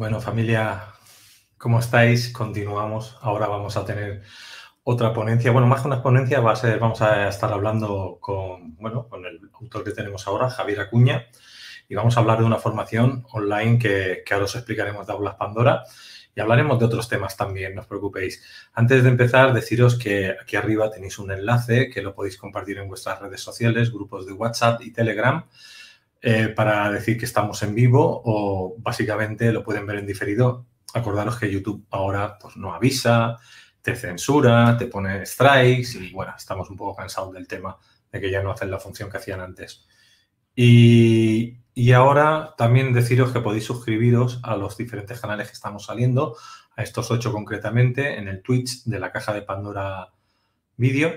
Bueno, familia, ¿cómo estáis? Continuamos. Ahora vamos a tener otra ponencia. Bueno, más que una ponencia, vamos a estar hablando con el autor que tenemos ahora, Javier Acuña, y vamos a hablar de una formación online que ahora os explicaremos de Aulas Pandora y hablaremos de otros temas también, no os preocupéis. Antes de empezar, deciros que aquí arriba tenéis un enlace que lo podéis compartir en vuestras redes sociales, grupos de WhatsApp y Telegram, para decir que estamos en vivo o básicamente lo pueden ver en diferido. Acordaros que YouTube ahora pues, no avisa, te censura, te pone strikes y bueno, estamos un poco cansados del tema de que ya no hacen la función que hacían antes. Y ahora también deciros que podéis suscribiros a los diferentes canales que estamos saliendo, a estos 8 concretamente, en el Twitch de la Caja de Pandora Vídeo,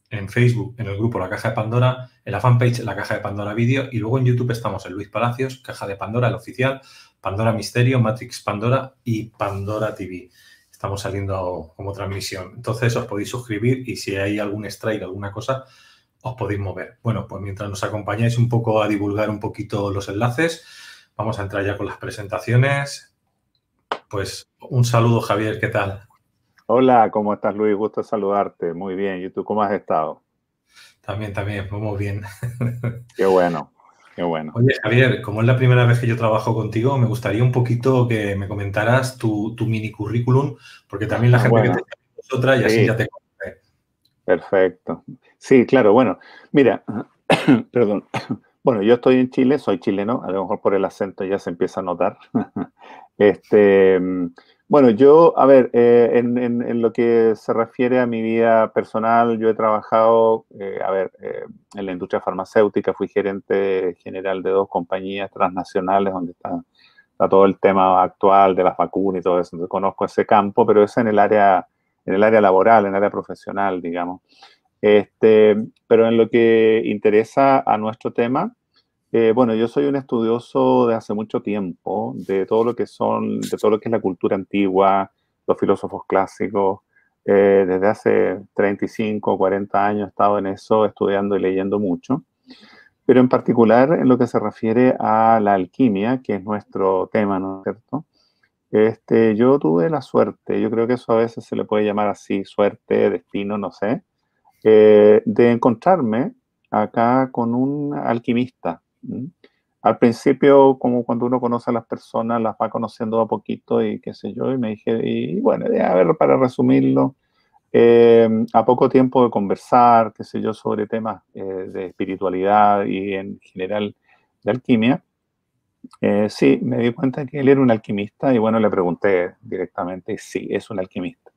en Facebook, en el grupo La Caja de Pandora, en la fanpage La Caja de Pandora Vídeo y luego en YouTube estamos en Luis Palacios, Caja de Pandora, el oficial, Pandora Misterio, Matrix Pandora y Pandora TV. Estamos saliendo como transmisión. Entonces os podéis suscribir y si hay algún strike, alguna cosa, os podéis mover. Bueno, pues mientras nos acompañáis un poco a divulgar un poquito los enlaces, vamos a entrar ya con las presentaciones. Pues un saludo, Javier, ¿qué tal? Hola, ¿cómo estás, Luis? Gusto saludarte. Muy bien. ¿Y tú cómo has estado? También, muy bien. Qué bueno, qué bueno. Oye, Javier, como es la primera vez que yo trabajo contigo, me gustaría un poquito que me comentaras tu mini currículum, porque también la gente que te Bueno, llama es otra y así sí, ya te conoce. perfecto. Sí, claro, bueno, mira, perdón. Bueno, yo estoy en Chile, soy chileno, a lo mejor por el acento ya se empieza a notar. Este, bueno, yo, a ver, en lo que se refiere a mi vida personal, yo he trabajado, en la industria farmacéutica, fui gerente general de 2 compañías transnacionales donde está todo el tema actual de las vacunas y todo eso. Entonces, conozco ese campo, pero es en el área laboral, en el área profesional, digamos. Pero en lo que interesa a nuestro tema, bueno, yo soy un estudioso de hace mucho tiempo de todo lo que es la cultura antigua, los filósofos clásicos. Desde hace 35 o 40 años he estado en eso, estudiando y leyendo mucho. Pero en particular en lo que se refiere a la alquimia, que es nuestro tema, ¿no es cierto? Yo tuve la suerte, yo creo que eso a veces se le puede llamar así, suerte, destino, no sé, de encontrarme acá con un alquimista. ¿Mm? Al principio, como cuando uno conoce a las personas, las va conociendo a poquito y qué sé yo, y me dije, y bueno, a ver, para resumirlo, a poco tiempo de conversar, qué sé yo, sobre temas de espiritualidad y en general de alquimia, sí, me di cuenta que él era un alquimista y bueno, le pregunté directamente, y sí, es un alquimista.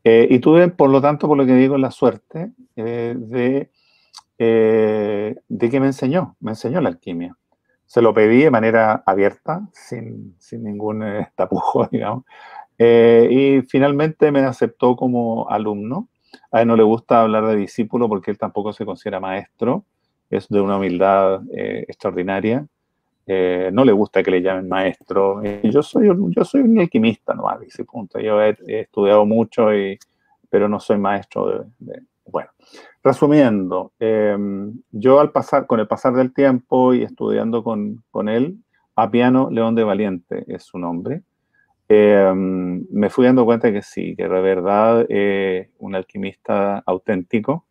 Y tuve, por lo tanto, por lo que digo, la suerte de que me enseñó la alquimia. Se lo pedí de manera abierta, sin ningún tapujo, digamos. Y finalmente me aceptó como alumno. A él no le gusta hablar de discípulo porque él tampoco se considera maestro. Es de una humildad extraordinaria. No le gusta que le llamen maestro. Yo soy un alquimista nomás, dice, punto. Yo he estudiado mucho, pero no soy maestro bueno, resumiendo, yo con el pasar del tiempo y estudiando con él, Apiano León de Valiente es su nombre, me fui dando cuenta que sí, que de verdad un alquimista auténtico.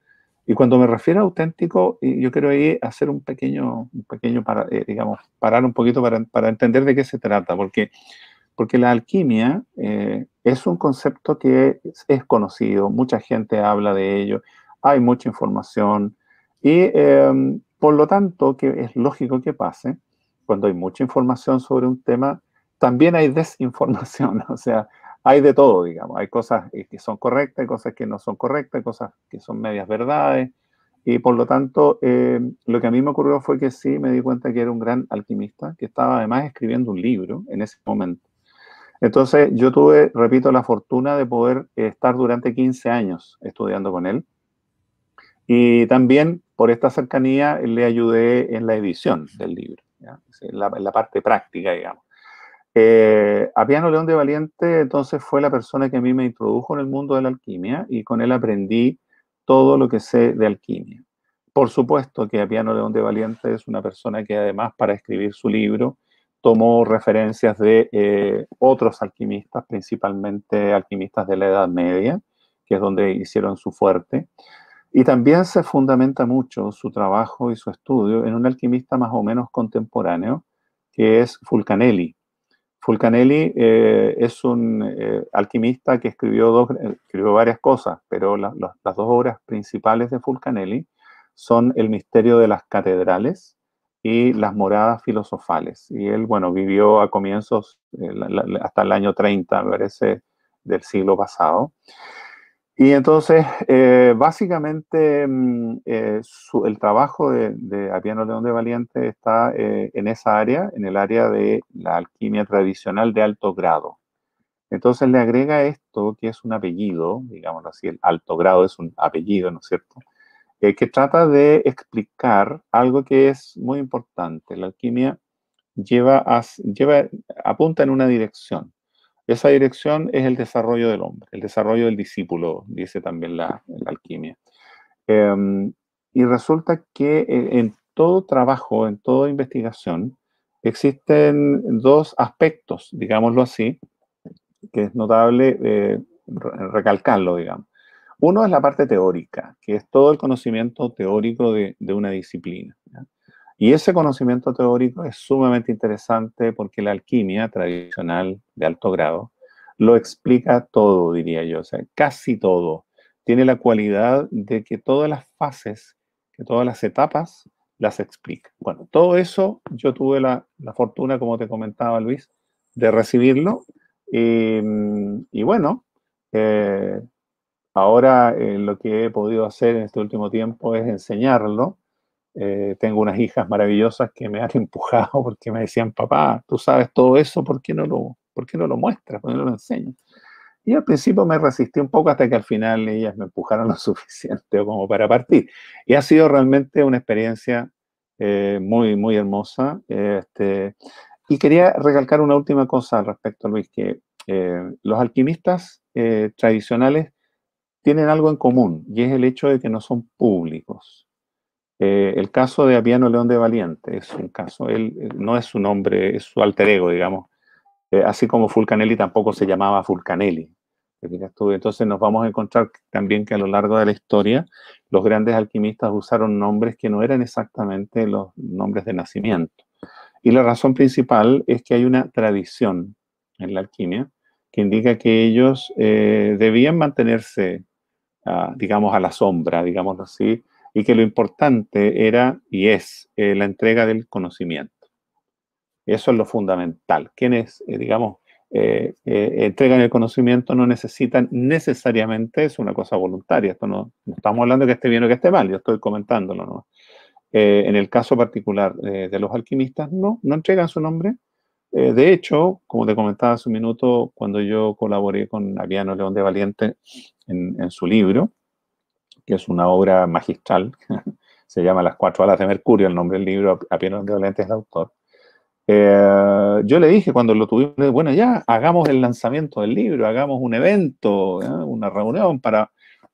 Y cuando me refiero a auténtico, yo quiero ahí hacer digamos, parar un poquito para entender de qué se trata, porque la alquimia es un concepto que es conocido, mucha gente habla de ello, hay mucha información y por lo tanto que es lógico que pase, cuando hay mucha información sobre un tema, también hay desinformación, o sea, hay de todo, digamos, hay cosas que son correctas, hay cosas que no son correctas, hay cosas que son medias verdades, y por lo tanto, lo que a mí me ocurrió fue que sí, me di cuenta que era un gran alquimista, que estaba además escribiendo un libro en ese momento. Entonces, yo tuve, repito, la fortuna de poder estar durante 15 años estudiando con él, y también por esta cercanía le ayudé en la edición del libro, ¿ya? En la parte práctica, digamos. Apiano León de Valiente entonces fue la persona que a mí me introdujo en el mundo de la alquimia y con él aprendí todo lo que sé de alquimia. Por supuesto que Apiano León de Valiente es una persona que además para escribir su libro tomó referencias de otros alquimistas, principalmente alquimistas de la Edad Media, que es donde hicieron su fuerte. Y también se fundamenta mucho su trabajo y su estudio en un alquimista más o menos contemporáneo, que es Fulcanelli. Fulcanelli es un alquimista que escribió varias cosas, pero las dos obras principales de Fulcanelli son El misterio de las catedrales y Las moradas filosofales. Y él, bueno, vivió a comienzos, hasta el año 30, me parece, del siglo pasado. Y entonces, básicamente, el trabajo de Apiano León de Valiente está en esa área, en el área de la alquimia tradicional de alto grado. Entonces le agrega esto, que es un apellido, digámoslo así, el alto grado es un apellido, ¿no es cierto? Que trata de explicar algo que es muy importante. La alquimia apunta en una dirección. Esa dirección es el desarrollo del hombre, el desarrollo del discípulo, dice también la alquimia. Y resulta que en todo trabajo, en toda investigación, existen dos aspectos, digámoslo así, que es notable recalcarlo, digamos. Uno es la parte teórica, que es todo el conocimiento teórico de una disciplina, ¿ya? Y ese conocimiento teórico es sumamente interesante porque la alquimia tradicional de alto grado lo explica todo, diría yo, o sea, casi todo. Tiene la cualidad de que todas las fases, que todas las etapas las explica. Bueno, todo eso yo tuve la fortuna, como te comentaba Luis, de recibirlo. Y bueno, ahora lo que he podido hacer en este último tiempo es enseñarlo. Tengo unas hijas maravillosas que me han empujado porque me decían, papá, tú sabes todo eso, ¿por qué no lo muestras? ¿Por qué no lo enseñas? Y al principio me resistí un poco hasta que al final ellas me empujaron lo suficiente como para partir. Y ha sido realmente una experiencia muy, muy hermosa. Y quería recalcar una última cosa al respecto, Luis, que los alquimistas tradicionales tienen algo en común y es el hecho de que no son públicos. El caso de Apiano León de Valiente es un caso, él no es su nombre, es su alter ego, digamos, así como Fulcanelli tampoco se llamaba Fulcanelli. Entonces nos vamos a encontrar también que a lo largo de la historia los grandes alquimistas usaron nombres que no eran exactamente los nombres de nacimiento. Y la razón principal es que hay una tradición en la alquimia que indica que ellos debían mantenerse, digamos, a la sombra, digámoslo así, y que lo importante era y es la entrega del conocimiento. Eso es lo fundamental. Quienes, digamos, entregan el conocimiento no necesitan necesariamente, es una cosa voluntaria. Esto no estamos hablando de que esté bien o que esté mal, yo estoy comentándolo, ¿no? En el caso particular de los alquimistas, no entregan su nombre. De hecho, como te comentaba hace un minuto, cuando yo colaboré con Apiano León de Valiente en su libro, que es una obra magistral, se llama Las Cuatro Alas de Mercurio, el nombre del libro, Apiano León de Valiente es el autor. Yo le dije cuando lo tuvimos, bueno, ya, hagamos el lanzamiento del libro, hagamos un evento, una reunión para...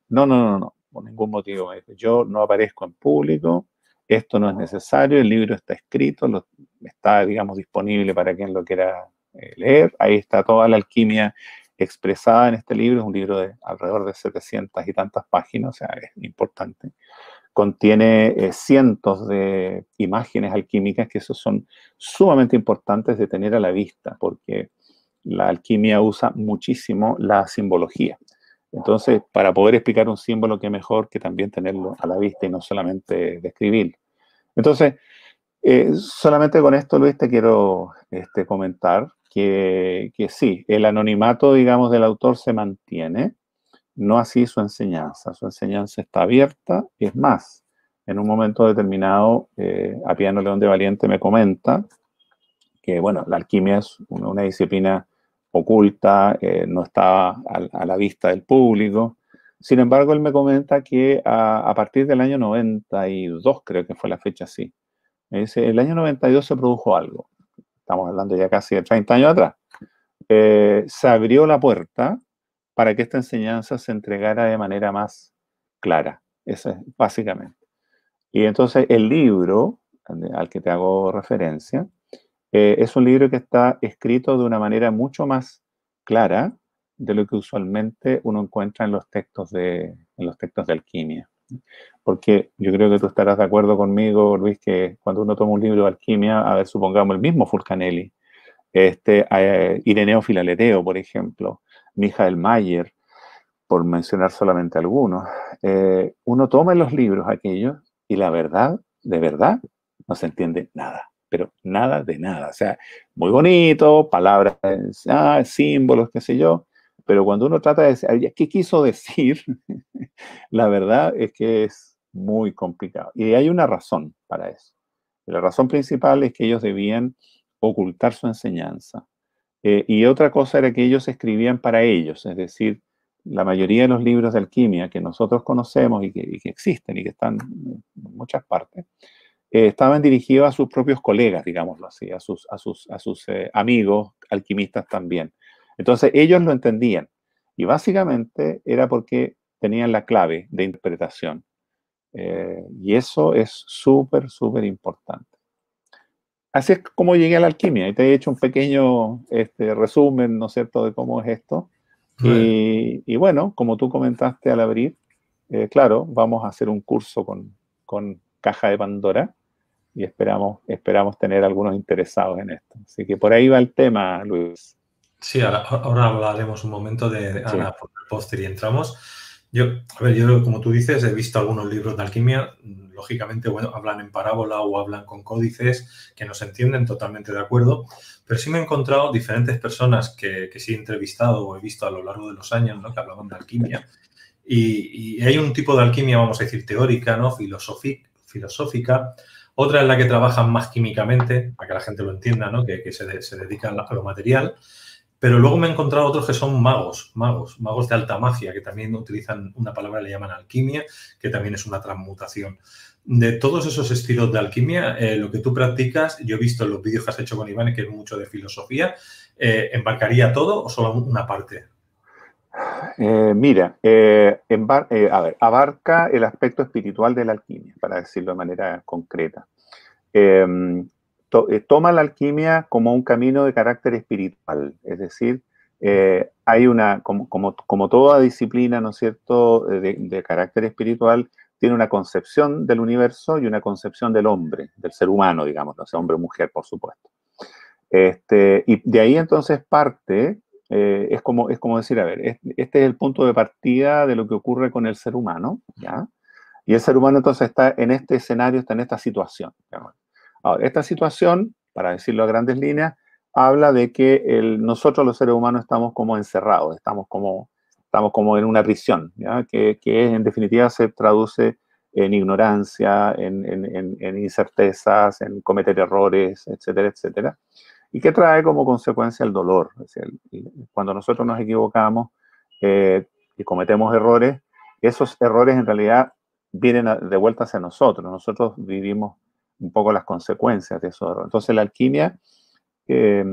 No, por ningún motivo. Me dijo, yo no aparezco en público, esto no es necesario, el libro está escrito, está, digamos, disponible para quien lo quiera leer. Ahí está toda la alquimia expresada en este libro, es un libro de alrededor de 700 y tantas páginas, o sea, es importante. Contiene cientos de imágenes alquímicas que esos son sumamente importantes de tener a la vista, porque la alquimia usa muchísimo la simbología. Entonces, para poder explicar un símbolo, qué mejor que también tenerlo a la vista y no solamente describirlo. Entonces, solamente con esto, Luis, te quiero comentar que sí, el anonimato, digamos, del autor se mantiene, no así su enseñanza. Su enseñanza está abierta, y es más, en un momento determinado, Apiano León de Valiente me comenta que, bueno, la alquimia es una disciplina oculta, no está a la vista del público. Sin embargo, él me comenta que a partir del año 92, creo que fue la fecha así, me dice, el año 92 se produjo algo. Estamos hablando ya casi de 30 años atrás. Se abrió la puerta para que esta enseñanza se entregara de manera más clara. Eso es básicamente. Y entonces el libro al que te hago referencia Es un libro que está escrito de una manera mucho más clara de lo que usualmente uno encuentra en los textos de alquimia. Porque yo creo que tú estarás de acuerdo conmigo, Luis, que cuando uno toma un libro de alquimia, a ver, supongamos el mismo Fulcanelli, Ireneo Filaleteo, por ejemplo, Michael Mayer, por mencionar solamente algunos, uno toma en los libros aquellos y la verdad, de verdad, no se entiende nada, pero nada de nada. O sea, muy bonito, palabras, símbolos, qué sé yo, pero cuando uno trata de decir, ¿qué quiso decir? La verdad es que es muy complicado. Y hay una razón para eso. Y la razón principal es que ellos debían ocultar su enseñanza. Y otra cosa era que ellos escribían para ellos, es decir, la mayoría de los libros de alquimia que nosotros conocemos y que existen y que están en muchas partes, estaban dirigidos a sus propios colegas, digámoslo así, a sus amigos alquimistas también. Entonces ellos lo entendían y básicamente era porque tenían la clave de interpretación. Y eso es súper, súper importante. Así es como llegué a la alquimia y te he hecho un pequeño resumen, ¿no es cierto?, de cómo es esto. Bueno, Y bueno, como tú comentaste al abrir, claro, vamos a hacer un curso con Caja de Pandora y esperamos tener algunos interesados en esto. Así que por ahí va el tema, Luis. sí, ahora hablaremos un momento de Sí, Ana por el póster y entramos. Yo, a ver, yo como tú dices, he visto algunos libros de alquimia, lógicamente, bueno, hablan en parábola o hablan con códices que no se entienden, totalmente de acuerdo, pero sí me he encontrado diferentes personas que sí he entrevistado o he visto a lo largo de los años, ¿no?, que hablaban de alquimia, y hay un tipo de alquimia, vamos a decir, teórica, ¿no?, filosófica, otra en la que trabajan más químicamente, para que la gente lo entienda, ¿no?, que se dedican a lo material. Pero luego me he encontrado otros que son magos de alta magia, que también utilizan una palabra, le llaman alquimia, que también es una transmutación. De todos esos estilos de alquimia, lo que tú practicas, yo he visto en los vídeos que has hecho con Iván, que es mucho de filosofía, ¿embarcaría todo o solo una parte? Mira, a ver, abarca el aspecto espiritual de la alquimia, para decirlo de manera concreta. Eh, Toma la alquimia como un camino de carácter espiritual, es decir, hay una, como toda disciplina, ¿no es cierto?, de carácter espiritual, tiene una concepción del universo y una concepción del hombre, del ser humano, digamos, no sea hombre o mujer, por supuesto. Y de ahí entonces parte, es como decir, a ver, este es el punto de partida de lo que ocurre con el ser humano, ¿ya? Y el ser humano entonces está en este escenario, está en esta situación, digamos. Ahora, esta situación, para decirlo a grandes líneas, habla de que nosotros los seres humanos estamos como encerrados, estamos como en una prisión, ¿ya? Que en definitiva se traduce en ignorancia, en incertezas, en cometer errores, etcétera, etcétera, y que trae como consecuencia el dolor. Es decir, cuando nosotros nos equivocamos y cometemos errores, esos errores en realidad vienen de vuelta hacia nosotros. Nosotros vivimos un poco las consecuencias de esos errores. Entonces la alquimia eh,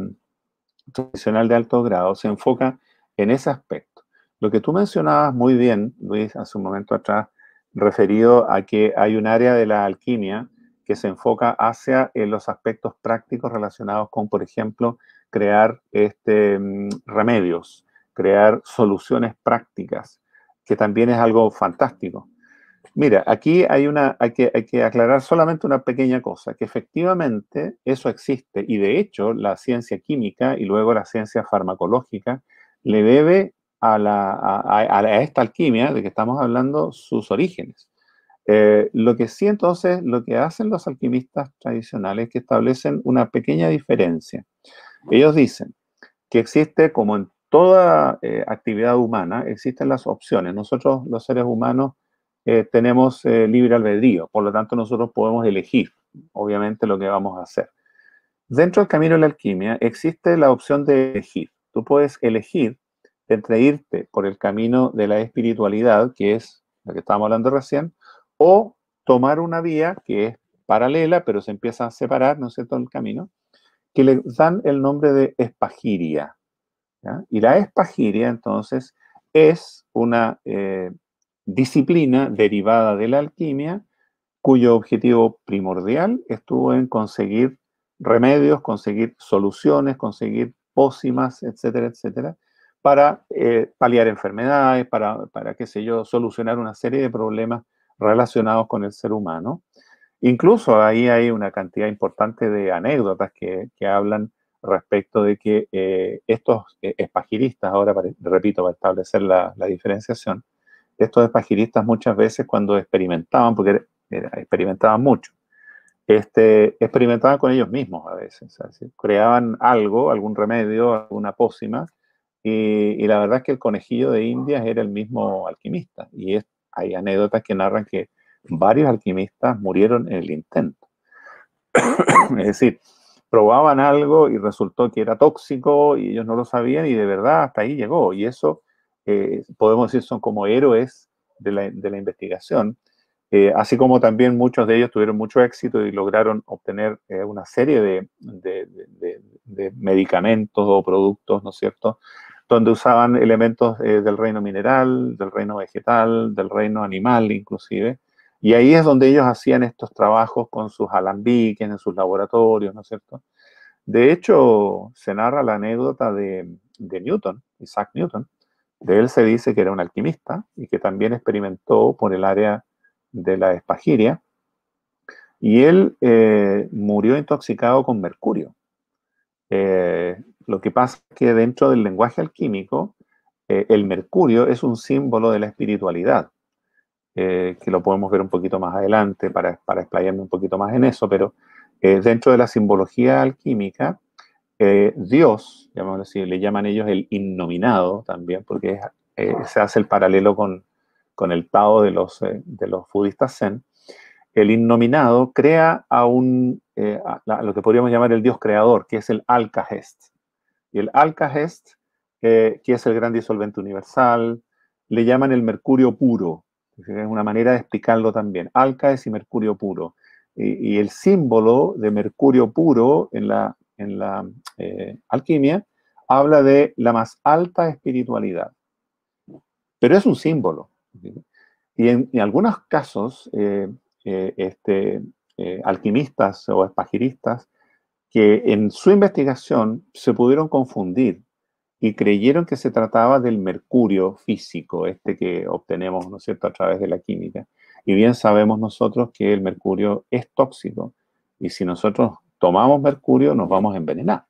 tradicional de alto grado se enfoca en ese aspecto. Lo que tú mencionabas muy bien, Luis, hace un momento atrás, referido a que hay un área de la alquimia que se enfoca hacia los aspectos prácticos relacionados con, por ejemplo, crear remedios, crear soluciones prácticas, que también es algo fantástico. Mira, aquí hay que aclarar solamente una pequeña cosa, que efectivamente eso existe y de hecho la ciencia química y luego la ciencia farmacológica le debe a esta alquimia de que estamos hablando sus orígenes. Lo que sí entonces, lo que hacen los alquimistas tradicionales es que establecen una pequeña diferencia. Ellos dicen que existe, como en toda actividad humana, existen las opciones. Nosotros, los seres humanos, tenemos libre albedrío, por lo tanto nosotros podemos elegir, obviamente, lo que vamos a hacer. Dentro del camino de la alquimia existe la opción de elegir. Tú puedes elegir entre irte por el camino de la espiritualidad, que es lo que estábamos hablando recién, o tomar una vía que es paralela, pero se empieza a separar, ¿no es cierto?, el camino, que le dan el nombre de espagiria. ¿Ya? Y la espagiria, entonces, es una disciplina derivada de la alquimia cuyo objetivo primordial estuvo en conseguir remedios, conseguir soluciones, conseguir pócimas, etcétera, etcétera, para paliar enfermedades, para, qué sé yo, solucionar una serie de problemas relacionados con el ser humano. Incluso ahí hay una cantidad importante de anécdotas que hablan respecto de que estos espagiristas, ahora repito, para establecer la diferenciación, estos espagiristas muchas veces cuando experimentaban, porque experimentaban mucho, experimentaban con ellos mismos a veces, o sea, creaban algo, algún remedio, alguna pócima, y la verdad es que el conejillo de Indias era el mismo alquimista, y hay anécdotas que narran que varios alquimistas murieron en el intento. Es decir, probaban algo y resultó que era tóxico y ellos no lo sabían y de verdad hasta ahí llegó. Y eso, podemos decir, son como héroes de la investigación. Así como también muchos de ellos tuvieron mucho éxito y lograron obtener una serie de medicamentos o productos, ¿no es cierto?, donde usaban elementos del reino mineral, del reino vegetal, del reino animal inclusive, y ahí es donde ellos hacían estos trabajos con sus alambiques, en sus laboratorios, ¿no es cierto? De hecho, se narra la anécdota de Newton, Isaac Newton. De él se dice que era un alquimista y que también experimentó por el área de la espagiria, y él murió intoxicado con mercurio. Lo que pasa es que dentro del lenguaje alquímico, el mercurio es un símbolo de la espiritualidad, que lo podemos ver un poquito más adelante para explayarme un poquito más en eso, pero dentro de la simbología alquímica, Dios, así, le llaman ellos el innominado también, porque se hace el paralelo con el Tao de los budistas Zen. El innominado crea a lo que podríamos llamar el Dios creador, que es el Alcahest. Y el Alcahest, que es el gran disolvente universal, le llaman el mercurio puro. Es una manera de explicarlo también. Alcahest y mercurio puro. Y el símbolo de mercurio puro en la alquimia habla de la más alta espiritualidad. Pero es un símbolo. Y en algunos casos, alquimistas o espagiristas que en su investigación se pudieron confundir y creyeron que se trataba del mercurio físico, que obtenemos, ¿no es cierto?, a través de la química. Y bien sabemos nosotros que el mercurio es tóxico, y si nosotros tomamos mercurio nos vamos a envenenar.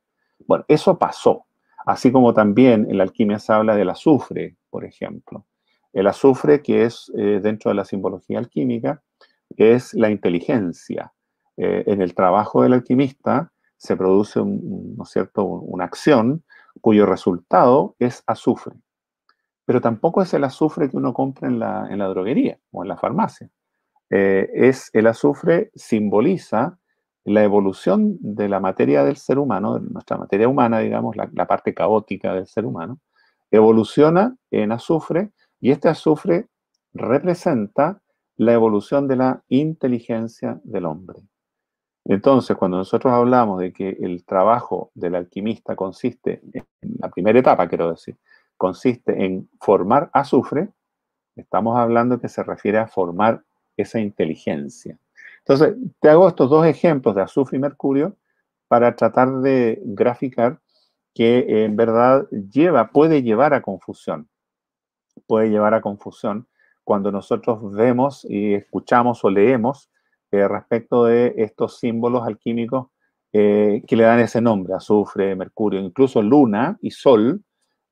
Bueno, eso pasó. Así como también en la alquimia se habla del azufre, por ejemplo. El azufre, que es dentro de la simbología alquímica, es la inteligencia. En el trabajo del alquimista se produce ¿no es cierto?, una acción cuyo resultado es azufre. Pero tampoco es el azufre que uno compra en la droguería o en la farmacia. El azufre simboliza la evolución de la materia del ser humano, de nuestra materia humana, digamos, la parte caótica del ser humano, evoluciona en azufre, y este azufre representa la evolución de la inteligencia del hombre. Entonces, cuando nosotros hablamos de que el trabajo del alquimista consiste, en la primera etapa, quiero decir, consiste en formar azufre, estamos hablando que se refiere a formar esa inteligencia. Entonces, te hago estos dos ejemplos de azufre y mercurio para tratar de graficar que en verdad puede llevar a confusión. Puede llevar a confusión cuando nosotros vemos y escuchamos o leemos respecto de estos símbolos alquímicos que le dan ese nombre, azufre, mercurio, incluso luna y sol,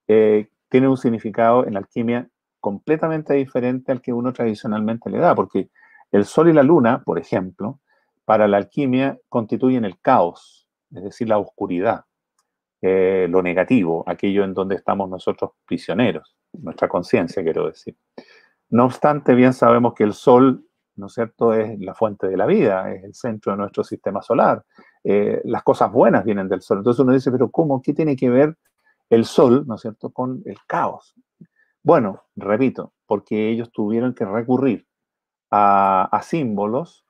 tienen un significado en la alquimia completamente diferente al que uno tradicionalmente le da, porque el sol y la luna, por ejemplo, para la alquimia constituyen el caos, es decir, la oscuridad, lo negativo, aquello en donde estamos nosotros prisioneros, nuestra conciencia, quiero decir. No obstante, bien sabemos que el sol, ¿no es cierto?, es la fuente de la vida, es el centro de nuestro sistema solar. Las cosas buenas vienen del sol. Entonces uno dice, pero ¿cómo? ¿Qué tiene que ver el sol, ¿no es cierto?, con el caos? Bueno, repito, porque ellos tuvieron que recurrir a símbolos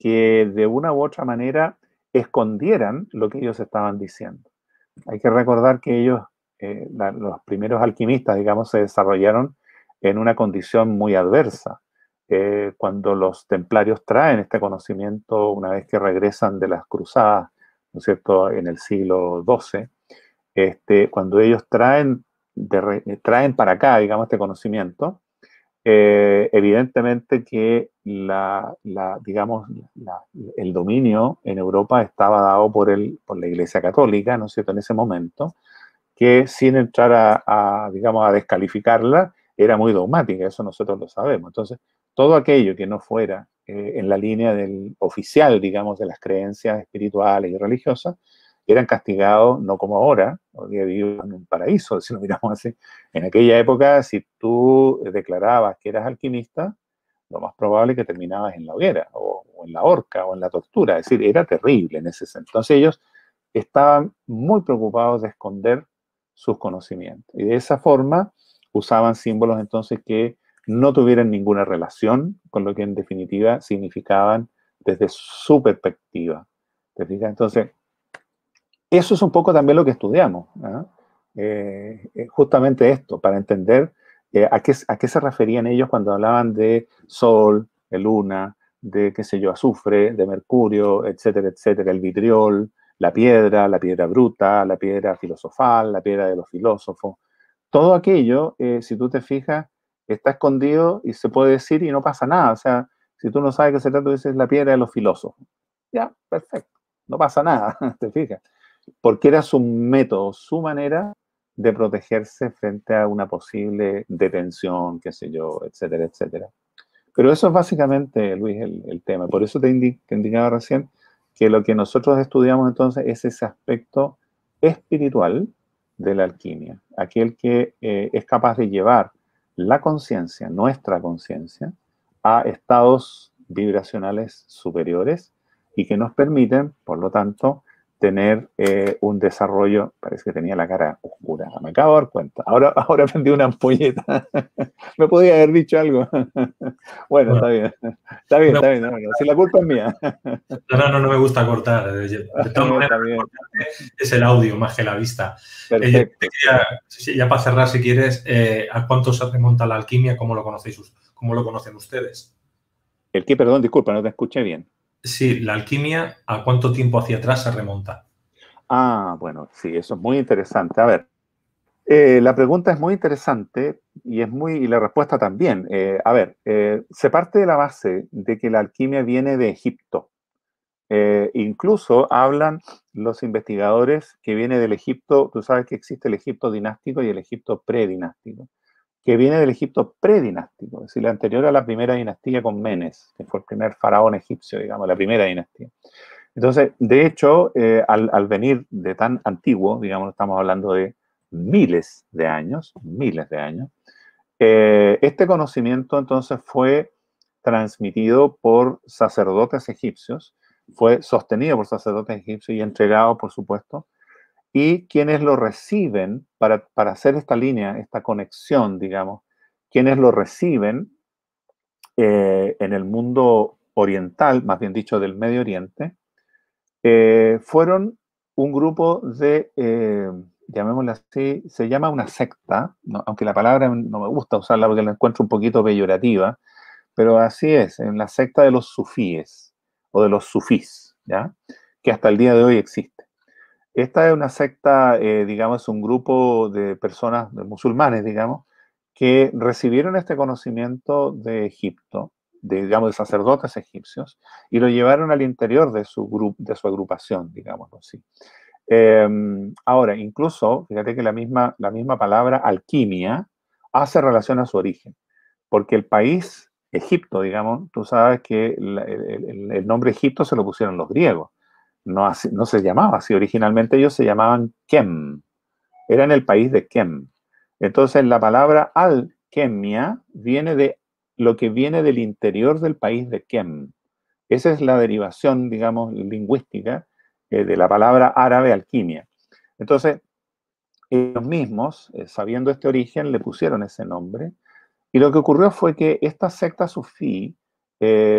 que de una u otra manera escondieran lo que ellos estaban diciendo. Hay que recordar que ellos, los primeros alquimistas, digamos, se desarrollaron en una condición muy adversa. Cuando los templarios traen este conocimiento una vez que regresan de las cruzadas ¿no es cierto?, en el siglo XII, cuando ellos traen para acá, digamos, este conocimiento, evidentemente que digamos, el dominio en Europa estaba dado por la Iglesia Católica, ¿no es cierto?, en ese momento, que sin entrar digamos, a descalificarla, era muy dogmática, eso nosotros lo sabemos. Entonces, todo aquello que no fuera en la línea del oficial, digamos, de las creencias espirituales y religiosas, eran castigados, no como ahora, hoy día vivimos en un paraíso, si lo miramos así. En aquella época, si tú declarabas que eras alquimista, lo más probable es que terminabas en la hoguera, o en la horca, o en la tortura. Es decir, era terrible en ese sentido. Entonces ellos estaban muy preocupados de esconder sus conocimientos. Y de esa forma usaban símbolos entonces que no tuvieran ninguna relación con lo que en definitiva significaban desde su perspectiva. ¿Te fijas? Entonces, eso es un poco también lo que estudiamos, ¿no? Justamente esto, para entender a qué se referían ellos cuando hablaban de sol, de luna, de, qué sé yo, azufre, de mercurio, etcétera, etcétera, el vitriol, la piedra bruta, la piedra filosofal, la piedra de los filósofos. Todo aquello, si tú te fijas, está escondido y se puede decir y no pasa nada. O sea, si tú no sabes qué se trata, dices la piedra de los filósofos. Ya, perfecto, no pasa nada, te fijas. Porque era su método, su manera de protegerse frente a una posible detención, qué sé yo, etcétera, etcétera. Pero eso es básicamente, Luis, el tema. Por eso te indicaba recién que lo que nosotros estudiamos entonces es ese aspecto espiritual de la alquimia. Aquel que es capaz de llevar la conciencia, nuestra conciencia, a estados vibracionales superiores y que nos permiten, por lo tanto, tener un desarrollo. Parece que tenía la cara oscura, me acabo de dar cuenta. Ahora prendí una ampolleta. Me podía haber dicho algo. Bueno, está bien. Está bien, está bien. No, si la culpa es mía. No me gusta cortar. De todas maneras, Está bien. es el audio más que la vista. Perfecto. Ya para cerrar, si quieres, ¿a cuánto se remonta la alquimia? ¿Cómo lo conocen ustedes? ¿El qué? Perdón, disculpa, no te escuché bien. Sí, la alquimia, ¿a cuánto tiempo hacia atrás se remonta? Ah, bueno, sí, eso es muy interesante. A ver, la pregunta es muy interesante y la respuesta también. A ver, se parte de la base de que la alquimia viene de Egipto. Incluso hablan los investigadores que viene del Egipto. Tú sabes que existe el Egipto dinástico y el Egipto predinástico, que viene del Egipto predinástico, es decir, la anterior a la primera dinastía con Menes, que fue el primer faraón egipcio, digamos, la primera dinastía. Entonces, de hecho, al venir de tan antiguo, digamos, estamos hablando de miles de años, este conocimiento entonces fue transmitido por sacerdotes egipcios, fue sostenido por sacerdotes egipcios y entregado, por supuesto, y quienes lo reciben para hacer esta línea, esta conexión, digamos, quienes lo reciben en el mundo oriental, más bien dicho, del Medio Oriente, fueron un grupo de, llamémosle así, se llama una secta, ¿no? Aunque la palabra no me gusta usarla porque la encuentro un poquito peyorativa, pero así es, en la secta de los sufíes o de los sufís, ¿ya? Que hasta el día de hoy existe. Esta es una secta, digamos, un grupo de personas, de musulmanes, digamos, que recibieron este conocimiento de Egipto, digamos, de sacerdotes egipcios, y lo llevaron al interior de su grupo, de su agrupación, digámoslo así. Ahora, incluso, fíjate que la misma palabra alquimia hace relación a su origen, porque el país Egipto, digamos, tú sabes que el nombre Egipto se lo pusieron los griegos. No se llamaba así. Originalmente ellos se llamaban Kem. Eran el país de Kem. Entonces la palabra alquimia viene de lo que viene del interior del país de Kem. Esa es la derivación, digamos, lingüística de la palabra árabe alquimia. Entonces, ellos mismos, sabiendo este origen, le pusieron ese nombre. Y lo que ocurrió fue que esta secta sufí,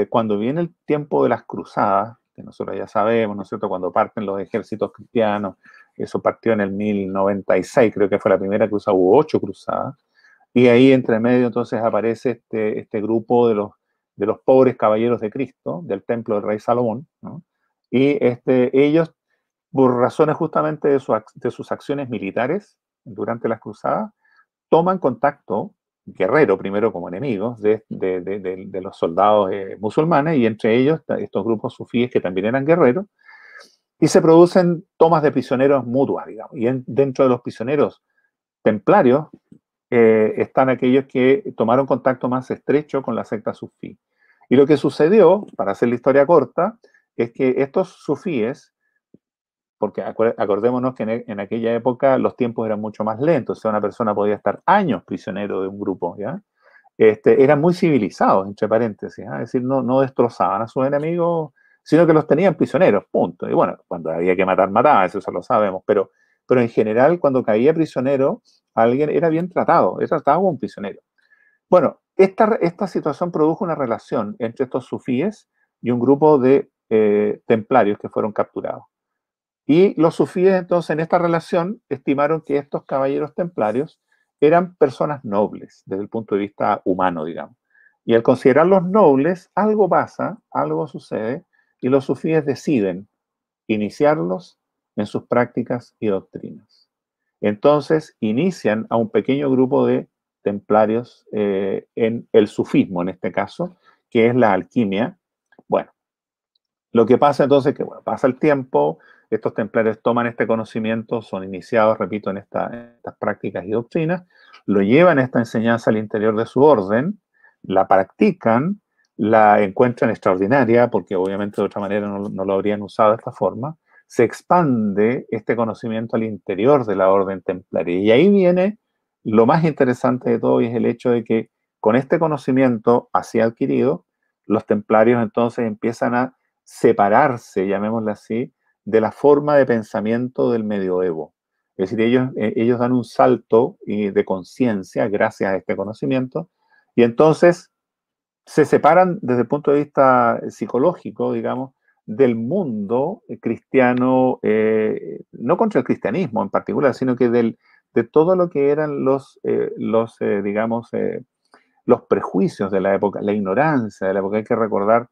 cuando viene el tiempo de las cruzadas, que nosotros ya sabemos, ¿no es cierto?, cuando parten los ejércitos cristianos, eso partió en el 1096, creo que fue la primera cruzada, hubo 8 cruzadas, y ahí entre medio entonces aparece este grupo de los pobres caballeros de Cristo, del templo del rey Salomón, ¿no? Y ellos por razones justamente de sus acciones militares durante las cruzadas, toman contacto, guerrero primero como enemigos, de los soldados musulmanes, y entre ellos estos grupos sufíes que también eran guerreros, y se producen tomas de prisioneros mutuas, digamos. Y dentro de los prisioneros templarios están aquellos que tomaron contacto más estrecho con la secta sufí. Y lo que sucedió, para hacer la historia corta, es que estos sufíes, porque acordémonos que en aquella época los tiempos eran mucho más lentos, o sea, una persona podía estar años prisionero de un grupo, ¿ya? Eran muy civilizados, entre paréntesis, ¿eh? Es decir, no destrozaban a sus enemigos, sino que los tenían prisioneros, punto. Y bueno, cuando había que matar, mataban, eso lo sabemos, pero en general, cuando caía prisionero, alguien era bien tratado, era tratado como un prisionero. Bueno, esta situación produjo una relación entre estos sufíes y un grupo de templarios que fueron capturados. Y los sufíes, entonces, en esta relación, estimaron que estos caballeros templarios eran personas nobles, desde el punto de vista humano, digamos. Y al considerarlos nobles, algo pasa, algo sucede, y los sufíes deciden iniciarlos en sus prácticas y doctrinas. Entonces, inician a un pequeño grupo de templarios en el sufismo, en este caso, que es la alquimia. Bueno, lo que pasa entonces es que, bueno, pasa el tiempo, estos templarios toman este conocimiento, son iniciados, repito, en estas prácticas y doctrinas, lo llevan esta enseñanza al interior de su orden, la practican, la encuentran extraordinaria, porque obviamente de otra manera no lo habrían usado de esta forma, se expande este conocimiento al interior de la orden templaria. Y ahí viene lo más interesante de todo, y es el hecho de que con este conocimiento así adquirido, los templarios entonces empiezan a separarse, llamémoslo así, de la forma de pensamiento del medioevo. Es decir, ellos dan un salto de conciencia gracias a este conocimiento, y entonces se separan desde el punto de vista psicológico, digamos, del mundo cristiano, no contra el cristianismo en particular, sino que de todo lo que eran digamos, los prejuicios de la época, la ignorancia de la época. Hay que recordar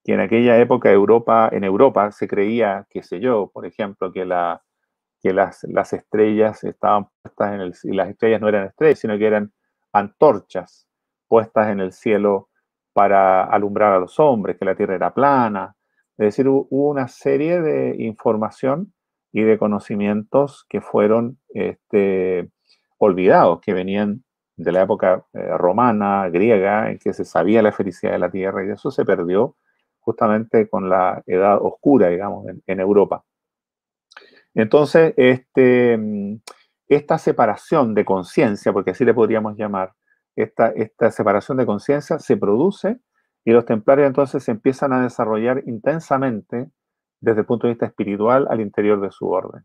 que en aquella época en Europa se creía, qué sé yo, por ejemplo, que las estrellas estaban puestas en el cielo, y las estrellas no eran estrellas, sino que eran antorchas puestas en el cielo para alumbrar a los hombres, que la Tierra era plana. Es decir, hubo una serie de información y de conocimientos que fueron olvidados, que venían de la época romana, griega, en que se sabía la felicidad de la Tierra, y eso se perdió justamente con la Edad Oscura, digamos, en Europa. Entonces, esta separación de conciencia, porque así le podríamos llamar, esta separación de conciencia se produce, y los templarios entonces se empiezan a desarrollar intensamente desde el punto de vista espiritual al interior de su orden.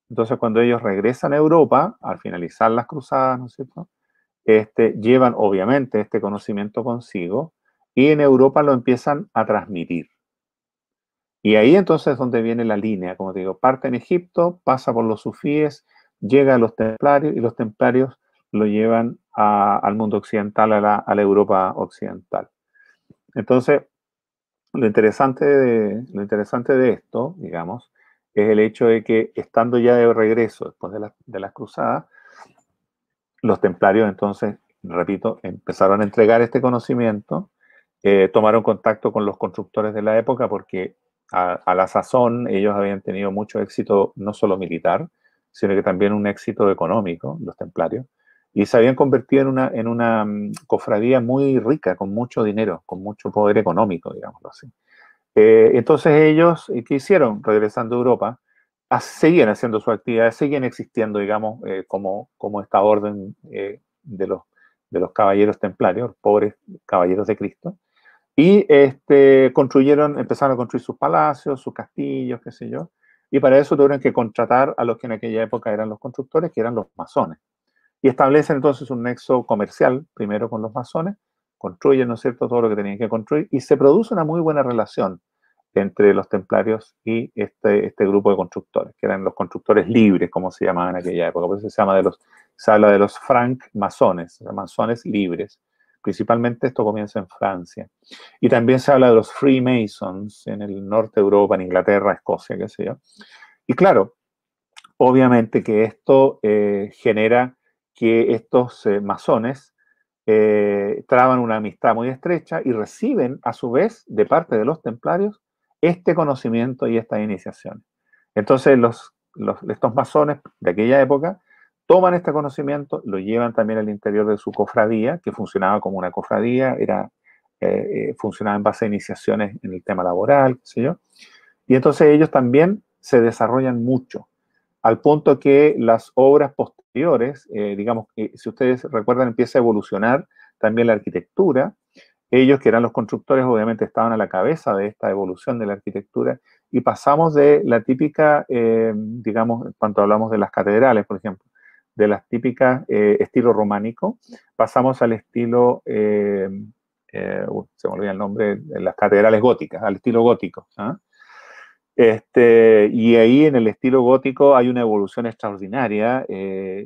Entonces, cuando ellos regresan a Europa, al finalizar las cruzadas, ¿no es cierto?, llevan obviamente este conocimiento consigo, y en Europa lo empiezan a transmitir. Y ahí entonces es donde viene la línea, como te digo, parte en Egipto, pasa por los sufíes, llega a los templarios, y los templarios lo llevan al mundo occidental, a la Europa occidental. Entonces, lo interesante de esto, digamos, es el hecho de que, estando ya de regreso después de las cruzadas, los templarios entonces, repito, empezaron a entregar este conocimiento, tomaron contacto con los constructores de la época, porque a la sazón ellos habían tenido mucho éxito, no solo militar, sino que también un éxito económico, los templarios, y se habían convertido en una cofradía muy rica, con mucho dinero, con mucho poder económico, digámoslo así. Entonces ellos, ¿qué hicieron? Regresando a Europa, seguían haciendo su actividad, seguían existiendo, digamos, como esta orden de los caballeros templarios, pobres caballeros de Cristo, y empezaron a construir sus palacios, sus castillos, qué sé yo, y para eso tuvieron que contratar a los que en aquella época eran los constructores, que eran los masones. Y establecen entonces un nexo comercial, primero con los masones, construyen, ¿no es cierto?, todo lo que tenían que construir, y se produce una muy buena relación entre los templarios y este grupo de constructores, que eran los constructores libres, como se llamaban en aquella época. Por eso se habla de los franc-masones, masones libres. Principalmente esto comienza en Francia. Y también se habla de los Freemasons en el norte de Europa, en Inglaterra, Escocia, qué sé yo. Y claro, obviamente que esto genera que estos masones traban una amistad muy estrecha y reciben a su vez de parte de los templarios este conocimiento y esta iniciación. Entonces estos masones de aquella época toman este conocimiento, lo llevan también al interior de su cofradía, que funcionaba como una cofradía, funcionaba en base a iniciaciones en el tema laboral, qué sé yo. Y entonces ellos también se desarrollan mucho, al punto que las obras posteriores, digamos, si ustedes recuerdan, empieza a evolucionar también la arquitectura. Ellos, que eran los constructores, obviamente estaban a la cabeza de esta evolución de la arquitectura y pasamos de la típica, digamos, cuando hablamos de las catedrales, por ejemplo, de las típicas estilo románico, pasamos al estilo, se me olvida el nombre, de las catedrales góticas, al estilo gótico. ¿Ah? Y ahí en el estilo gótico hay una evolución extraordinaria,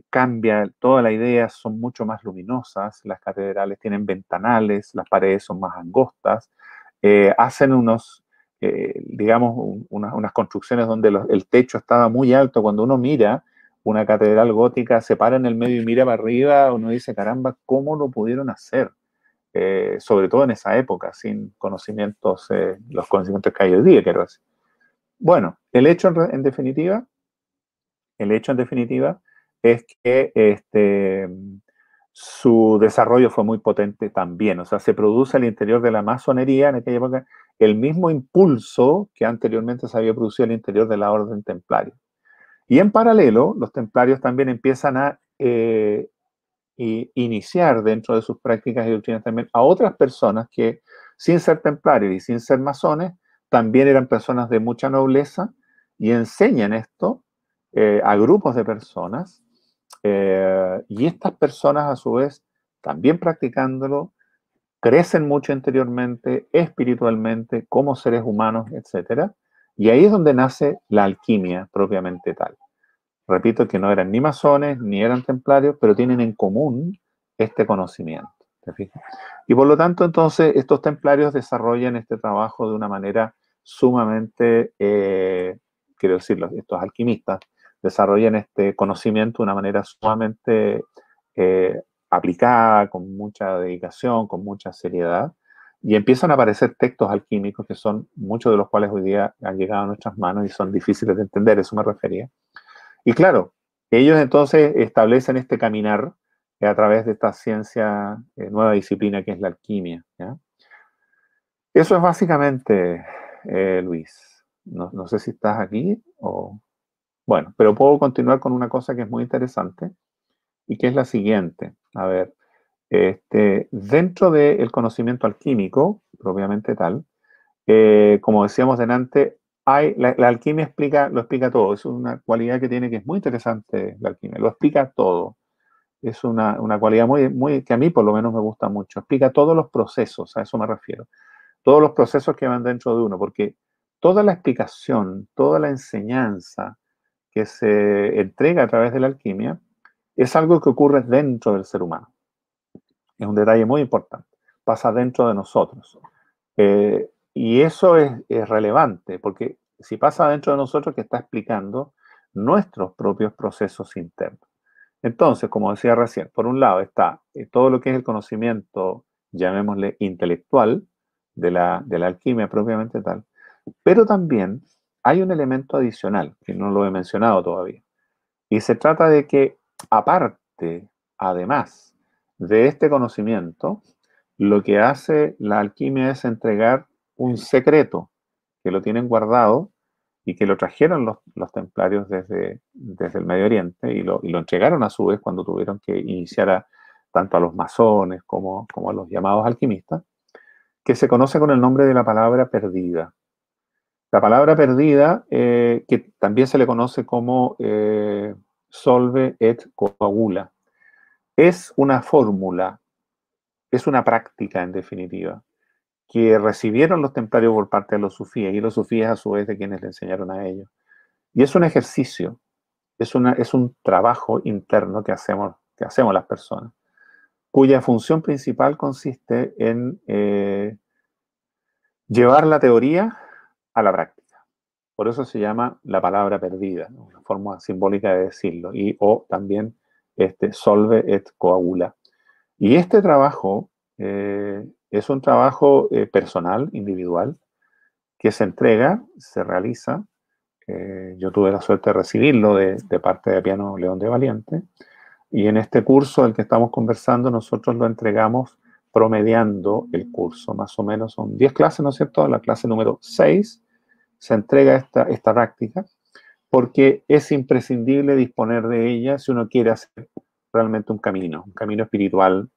cambia toda la idea, son mucho más luminosas, las catedrales tienen ventanales, las paredes son más angostas, hacen digamos, unas construcciones donde el techo estaba muy alto. Cuando uno mira una catedral gótica, se para en el medio y mira para arriba, uno dice, caramba, ¿cómo lo pudieron hacer? Sobre todo en esa época, sin conocimientos, los conocimientos que hay hoy día, quiero decir. Bueno, el hecho en definitiva es que su desarrollo fue muy potente también. O sea, se produce al interior de la masonería en aquella época el mismo impulso que anteriormente se había producido al interior de la orden templaria. Y en paralelo, los templarios también empiezan a iniciar dentro de sus prácticas y doctrinas también a otras personas que, sin ser templarios y sin ser masones, también eran personas de mucha nobleza y enseñan esto a grupos de personas. Y estas personas, a su vez, también practicándolo, crecen mucho interiormente, espiritualmente, como seres humanos, etc. Y ahí es donde nace la alquimia propiamente tal. Repito que no eran ni masones ni eran templarios, pero tienen en común este conocimiento. ¿Te fijas? Y por lo tanto, entonces, estos templarios desarrollan este trabajo de una manera sumamente, quiero decirlo, estos alquimistas desarrollan este conocimiento de una manera sumamente aplicada, con mucha dedicación, con mucha seriedad, y empiezan a aparecer textos alquímicos que son muchos de los cuales hoy día han llegado a nuestras manos y son difíciles de entender, eso me refería. Y claro, ellos entonces establecen este caminar a través de esta ciencia, nueva disciplina que es la alquimia. ¿Ya? Eso es básicamente, Luis. No sé si estás aquí o... Bueno, pero puedo continuar con una cosa que es muy interesante y que es la siguiente. A ver, dentro del conocimiento alquímico, propiamente tal, como decíamos delante, la alquimia lo explica todo. Es una cualidad que tiene que es muy interesante la alquimia. Lo explica todo. Es una cualidad que a mí por lo menos me gusta mucho. Explica todos los procesos, a eso me refiero. Todos los procesos que van dentro de uno, porque toda la explicación, toda la enseñanza que se entrega a través de la alquimia es algo que ocurre dentro del ser humano. Es un detalle muy importante. Pasa dentro de nosotros. Y eso es relevante, porque si pasa dentro de nosotros, que está explicando nuestros propios procesos internos. Entonces, como decía recién, por un lado está todo lo que es el conocimiento, llamémosle intelectual, de la alquimia propiamente tal, pero también hay un elemento adicional, que no lo he mencionado todavía, y se trata de que aparte, además de este conocimiento, lo que hace la alquimia es entregar un secreto que lo tienen guardado y que lo trajeron los templarios desde el Medio Oriente y lo entregaron a su vez cuando tuvieron que iniciar tanto a los masones como a los llamados alquimistas, que se conoce con el nombre de la palabra perdida. La palabra perdida, que también se le conoce como solve et coagula, es una fórmula, es una práctica en definitiva, que recibieron los templarios por parte de los sufíes y los sufíes a su vez de quienes le enseñaron a ellos. Y es un ejercicio, es un trabajo interno que hacemos las personas, cuya función principal consiste en llevar la teoría a la práctica. Por eso se llama la palabra perdida, ¿no? Una forma simbólica de decirlo. O también solve et coagula. Y este trabajo es un trabajo personal, individual, que se entrega, se realiza. Yo tuve la suerte de recibirlo de parte de Piano León de Valiente. Y en este curso del que estamos conversando, nosotros lo entregamos promediando el curso. Más o menos son 10 clases, ¿no es cierto? La clase número 6 se entrega esta práctica porque es imprescindible disponer de ella si uno quiere hacer realmente un camino espiritual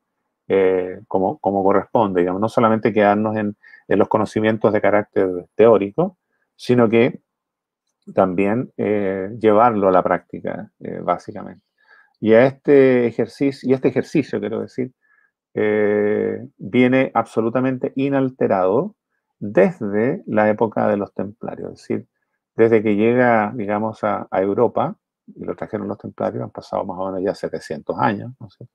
como corresponde, digamos, no solamente quedarnos en los conocimientos de carácter teórico, sino que también llevarlo a la práctica, básicamente. Y este ejercicio, quiero decir, viene absolutamente inalterado desde la época de los templarios, es decir, desde que llega, digamos, a Europa, y lo trajeron los templarios, han pasado más o menos ya 700 años, no sé.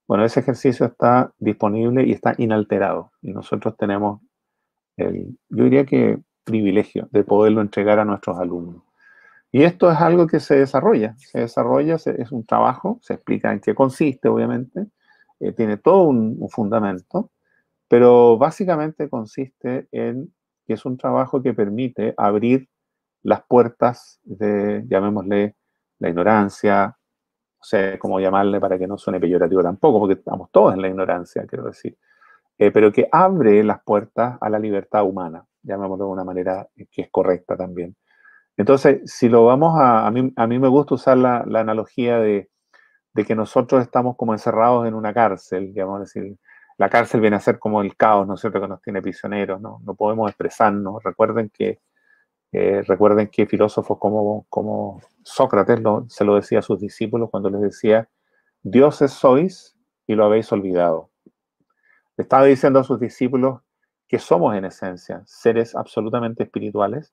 Bueno, ese ejercicio está disponible y está inalterado, y nosotros tenemos yo diría que privilegio de poderlo entregar a nuestros alumnos. Y esto es algo que se desarrolla, es un trabajo, se explica en qué consiste, obviamente, tiene todo un fundamento, pero básicamente consiste en que es un trabajo que permite abrir las puertas de, llamémosle, la ignorancia, no sé cómo llamarle para que no suene peyorativo tampoco, porque estamos todos en la ignorancia, quiero decir, pero que abre las puertas a la libertad humana, llamémoslo de una manera que es correcta también. Entonces, si lo vamos a mí me gusta usar la analogía de que nosotros estamos como encerrados en una cárcel, digamos, es decir, la cárcel viene a ser como el caos, ¿no es cierto?, que nos tiene prisioneros, ¿no? No podemos expresarnos. Recuerden que filósofos como Sócrates se lo decía a sus discípulos cuando les decía, dioses sois y lo habéis olvidado. Le estaba diciendo a sus discípulos que somos en esencia seres absolutamente espirituales,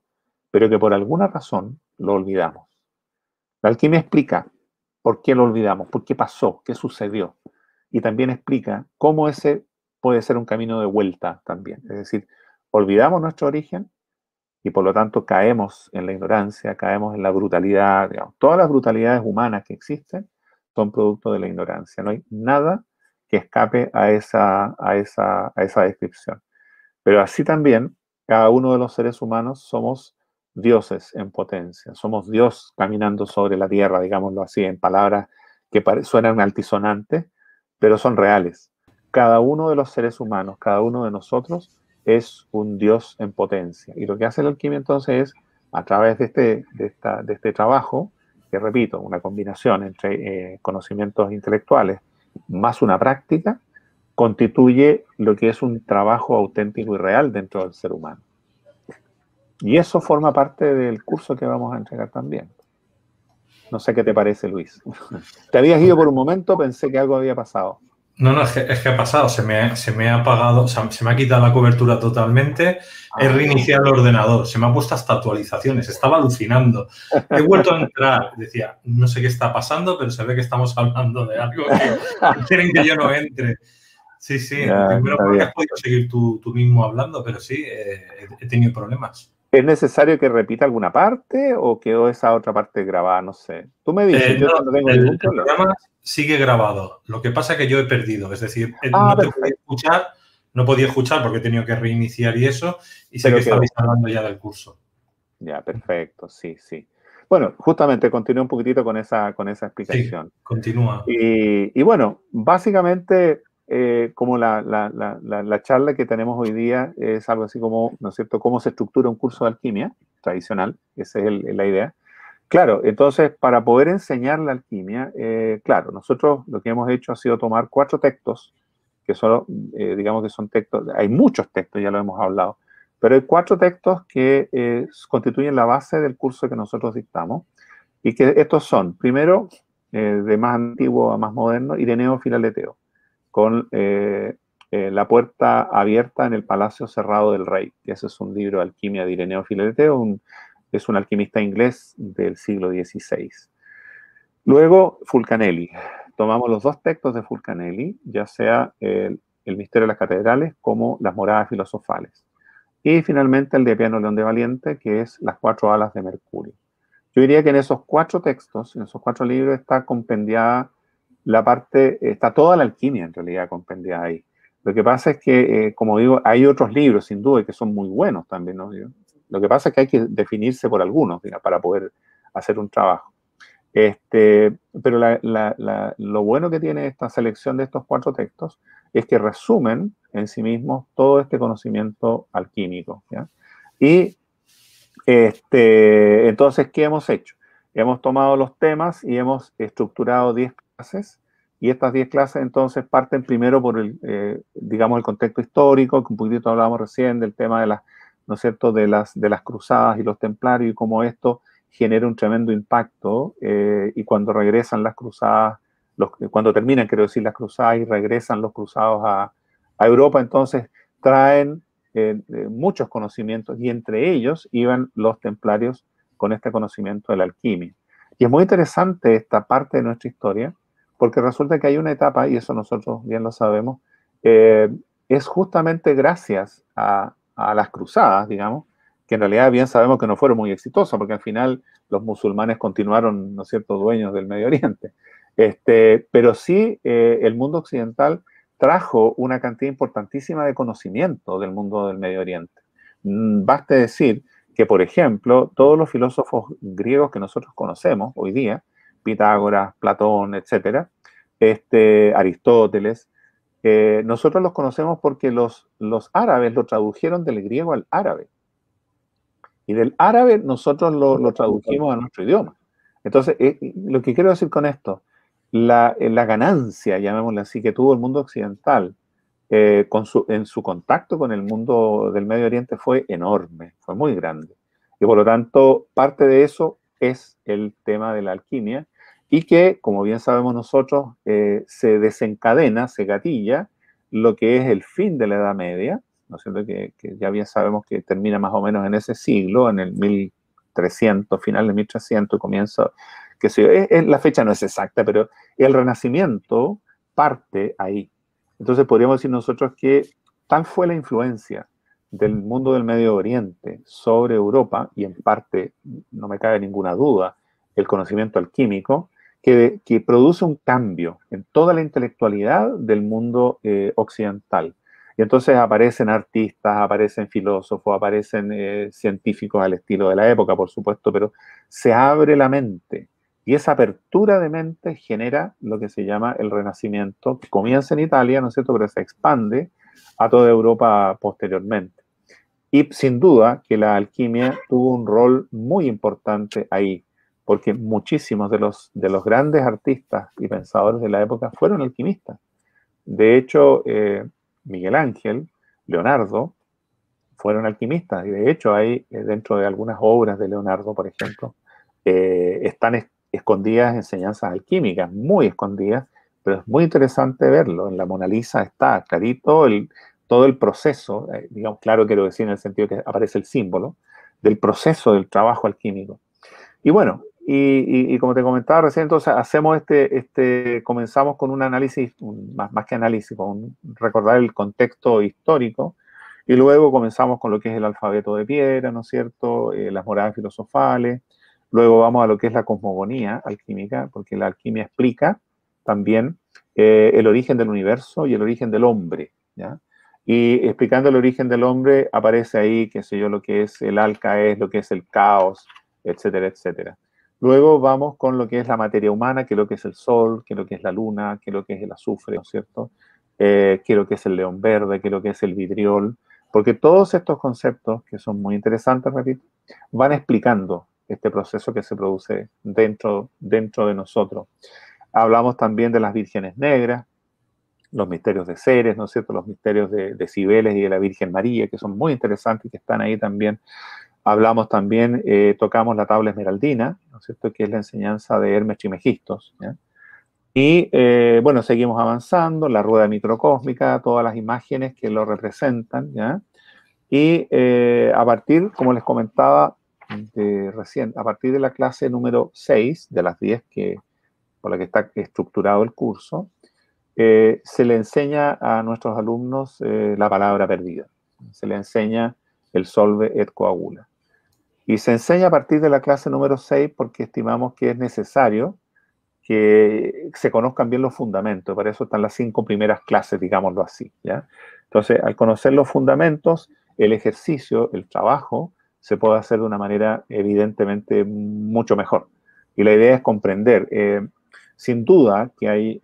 pero que por alguna razón lo olvidamos. La alquimia explica por qué lo olvidamos, por qué pasó, qué sucedió. Y también explica cómo ese puede ser un camino de vuelta también. Es decir, olvidamos nuestro origen y por lo tanto caemos en la ignorancia, caemos en la brutalidad. Digamos. Todas las brutalidades humanas que existen son producto de la ignorancia. No hay nada que escape a esa descripción. Pero así también, cada uno de los seres humanos somos dioses en potencia. Somos Dios caminando sobre la tierra, digámoslo así, en palabras que suenan altisonantes, pero son reales. Cada uno de los seres humanos, cada uno de nosotros, es un Dios en potencia. Y lo que hace la alquimia entonces es, a través de este trabajo, que repito, una combinación entre conocimientos intelectuales más una práctica, constituye lo que es un trabajo auténtico y real dentro del ser humano. Y eso forma parte del curso que vamos a entregar también. No sé qué te parece, Luis. Te habías ido por un momento, pensé que algo había pasado. No, es que ha pasado, se me ha apagado, o sea, se me ha quitado la cobertura totalmente, he reiniciado el ordenador, se me ha puesto hasta actualizaciones, estaba alucinando. He vuelto a entrar, decía, no sé qué está pasando, pero se ve que estamos hablando de algo que quieren que yo no entre. Sí, primero porque has podido seguir tú mismo hablando, pero sí, he tenido problemas. ¿Es necesario que repita alguna parte o quedó esa otra parte grabada? No sé. Tú me dices, yo no tengo ningún problema. El programa sigue grabado. Lo que pasa es que yo he perdido. Es decir, no podía escuchar porque he tenido que reiniciar y eso. Y sé que estabais hablando ya del curso. Ya, perfecto. Sí. Bueno, justamente continué un poquitito con esa explicación. Sí, continúa. Y bueno, básicamente, como la charla que tenemos hoy día es algo así como, ¿no es cierto?, cómo se estructura un curso de alquimia tradicional. Esa es la idea. Claro, entonces, para poder enseñar la alquimia, claro, nosotros lo que hemos hecho ha sido tomar 4 textos, que son, digamos que son textos, hay muchos textos, ya lo hemos hablado, pero hay 4 textos que constituyen la base del curso que nosotros dictamos, y que estos son, primero, de más antiguo a más moderno, Ireneo Filaleteo, con La puerta abierta en el palacio cerrado del rey, que ese es un libro de alquimia de Ireneo Filaleteo, es un alquimista inglés del siglo XVI. Luego, Fulcanelli. Tomamos los 2 textos de Fulcanelli, ya sea el Misterio de las Catedrales como las Moradas Filosofales. y finalmente el de Piano León de Valiente, que es Las cuatro alas de Mercurio. Yo diría que en esos 4 textos, en esos 4 libros, está compendiada la parte, está toda la alquimia en realidad compendiada ahí. Lo que pasa es que, como digo, hay otros libros sin duda que son muy buenos también, ¿no? Lo que pasa es que hay que definirse por algunos, digamos, para poder hacer un trabajo. Pero lo bueno que tiene esta selección de estos 4 textos es que resumen en sí mismos todo este conocimiento alquímico, ¿ya? Y entonces, ¿qué hemos hecho? Hemos tomado los temas y hemos estructurado 10 clases, y estas 10 clases entonces parten primero por digamos, el contexto histórico, que un poquito hablábamos recién del tema de las, ¿no es cierto?, de las cruzadas y los templarios, y cómo esto genera un tremendo impacto, y cuando regresan las cruzadas, cuando terminan, quiero decir, las cruzadas y regresan los cruzados a Europa, entonces traen muchos conocimientos, y entre ellos iban los templarios con este conocimiento de la alquimia. Y es muy interesante esta parte de nuestra historia, porque resulta que hay una etapa, y eso nosotros bien lo sabemos, es justamente gracias a las cruzadas, digamos, que en realidad bien sabemos que no fueron muy exitosas, porque al final los musulmanes continuaron, ¿no es cierto?, dueños del Medio Oriente. Pero sí, el mundo occidental trajo una cantidad importantísima de conocimiento del mundo del Medio Oriente. Baste decir que, por ejemplo, todos los filósofos griegos que nosotros conocemos hoy día, Pitágoras, Platón, etcétera, Aristóteles, nosotros los conocemos porque los árabes lo tradujeron del griego al árabe. Y del árabe nosotros lo tradujimos a nuestro idioma. Entonces, lo que quiero decir con esto, la ganancia, llamémosla así, que tuvo el mundo occidental en su contacto con el mundo del Medio Oriente fue enorme, fue muy grande. Y por lo tanto, parte de eso es el tema de la alquimia, y que, como bien sabemos nosotros, se desencadena, se gatilla lo que es el fin de la Edad Media, ¿no es cierto? Que ya bien sabemos que termina más o menos en ese siglo, en el 1300, final de 1300, comienza, que sé yo, la fecha no es exacta, pero el Renacimiento parte ahí. Entonces podríamos decir nosotros que tal fue la influencia del mundo del Medio Oriente sobre Europa, y en parte, no me cabe ninguna duda, el conocimiento alquímico, que produce un cambio en toda la intelectualidad del mundo occidental. Y entonces aparecen artistas, aparecen filósofos, aparecen científicos al estilo de la época, por supuesto, pero se abre la mente. Y esa apertura de mente genera lo que se llama el Renacimiento, que comienza en Italia, ¿no es cierto?, pero se expande a toda Europa posteriormente. Y sin duda que la alquimia tuvo un rol muy importante ahí, porque muchísimos de los grandes artistas y pensadores de la época fueron alquimistas. De hecho, Miguel Ángel, Leonardo, fueron alquimistas, y de hecho hay dentro de algunas obras de Leonardo, por ejemplo, están escondidas enseñanzas alquímicas, muy escondidas, pero es muy interesante verlo. En la Mona Lisa está clarito todo el proceso, digamos, claro, quiero decir en el sentido que aparece el símbolo del proceso del trabajo alquímico. Y bueno, y como te comentaba recién, entonces hacemos comenzamos con un análisis, más que análisis, con recordar el contexto histórico, y luego comenzamos con lo que es el alfabeto de piedra, ¿no es cierto?, las moradas filosofales. Luego vamos a lo que es la cosmogonía alquímica, porque la alquimia explica también el origen del universo y el origen del hombre, ¿ya? Y explicando el origen del hombre aparece ahí, qué sé yo, lo que es el alcaes, lo que es el caos, etcétera, etcétera. Luego vamos con lo que es la materia humana, que es lo que es el sol, que es lo que es la luna, que es lo que es el azufre, ¿no es cierto?, que es lo que es el león verde, que es lo que es el vidriol, porque todos estos conceptos, que son muy interesantes, repito, van explicando este proceso que se produce dentro de nosotros. Hablamos también de las vírgenes negras, los misterios de Ceres, ¿no es cierto?, los misterios de Cibeles y de la Virgen María, que son muy interesantes y que están ahí también. Hablamos también, tocamos la tabla esmeraldina, ¿no es cierto?, que es la enseñanza de Hermes Trismegistos, ¿ya? Y bueno, seguimos avanzando, la rueda microcósmica, todas las imágenes que lo representan, ¿ya? Y a partir, como les comentaba recién, a partir de la clase número 6, de las 10 por la que está estructurado el curso, se le enseña a nuestros alumnos la palabra perdida. Se le enseña el solve et coagula. Y se enseña a partir de la clase número 6 porque estimamos que es necesario que se conozcan bien los fundamentos. Para eso están las 5 primeras clases, digámoslo así, ¿ya? Entonces, al conocer los fundamentos, el ejercicio, el trabajo, se puede hacer de una manera evidentemente mucho mejor. Y la idea es comprender. Sin duda que hay,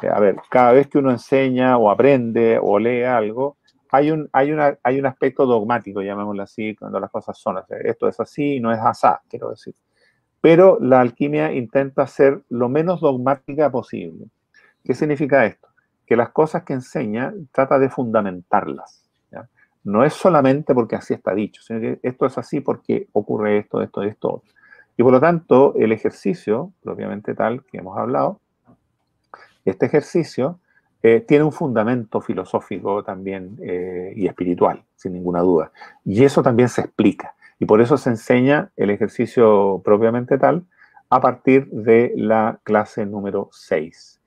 a ver, cada vez que uno enseña o aprende o lee algo, hay un aspecto dogmático, llamémoslo así, cuando las cosas son así. Esto es así, no es asá, quiero decir. Pero la alquimia intenta ser lo menos dogmática posible. ¿Qué significa esto? Que las cosas que enseña trata de fundamentarlas, ¿ya? No es solamente porque así está dicho, sino que esto es así porque ocurre esto, esto, esto. Y por lo tanto, el ejercicio, propiamente tal que hemos hablado, este ejercicio tiene un fundamento filosófico también y espiritual, sin ninguna duda. Y eso también se explica. Y por eso se enseña el ejercicio propiamente tal a partir de la clase número 6.